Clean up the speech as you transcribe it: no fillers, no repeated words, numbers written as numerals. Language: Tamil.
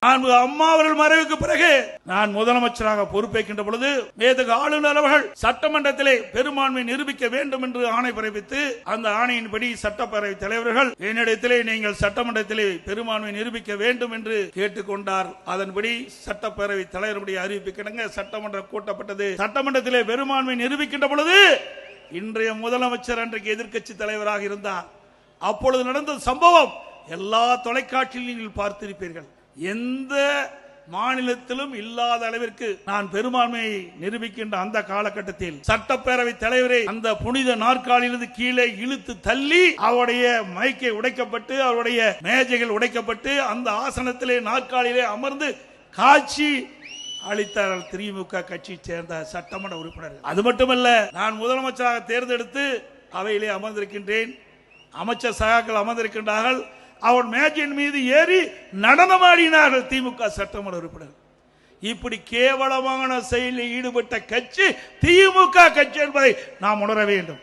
அம்மா அவர்கள் மறைவுக்கு பிறகு நான் முதலமைச்சராக பொறுப்பேற்கின்ற பொழுது மேதகு ஆளுநர் அவர்கள் சட்டமன்றத்திலே பெரும்பான்மை நிரூபிக்க வேண்டும் என்று ஆணை பிறப்பித்து அந்த ஆணையின்படி சட்டப்பேரவை தலைவர்கள் என்னிடத்திலே நீங்கள் சட்டமன்றத்திலே பெரும்பான்மை நிரூபிக்க வேண்டும் என்று கேட்டுக்கொண்டார். அதன்படி சட்டப்பேரவை தலைவருடைய அறிவிப்பு கிடங்க சட்டமன்றம் கூட்டப்பட்டது. சட்டமன்றத்திலே பெரும்பான்மை நிரூபிக்கின்ற பொழுது இன்றைய முதலமைச்சர் அன்றைக்கு எதிர்க்கட்சி தலைவராக இருந்தார். அப்பொழுது நடந்த சம்பவம் எல்லா தொலைக்காட்சியில் நீங்கள் பார்த்திருப்பீர்கள். எந்த மாநிலத்திலும் இல்லாத அளவிற்கு நான் பெரும்பான்மையை நிரூபிக்கின்ற அந்த காலகட்டத்தில் சட்டப்பேரவை தலைவரை அந்த புனித நாற்காலியிலிருந்து கீழே இழுத்து தள்ளி அவருடைய மைக்கை உடைக்கப்பட்டு அவருடைய மேஜைகள் உடைக்கப்பட்டு அந்த ஆசனத்திலே நாற்காலியிலே அமர்ந்து காட்சி அளித்தார்கள் திமுக கட்சியை சேர்ந்த சட்டமன்ற உறுப்பினர்கள். அது மட்டுமல்ல, நான் முதலமைச்சராக தேர்ந்தெடுத்து அவையிலே அமர்ந்திருக்கின்றேன். அமைச்சர் சகாக்கள் அமர்ந்திருக்கின்றார்கள். அவர் மேஜின் மீது ஏறி நடனமாடினார்கள் திமுக சட்டமன்ற உறுப்பினர். இப்படி கேவலமான செயலில் ஈடுபட்ட கட்சி திமுக கட்சி என்பதை நாம் உணர வேண்டும்.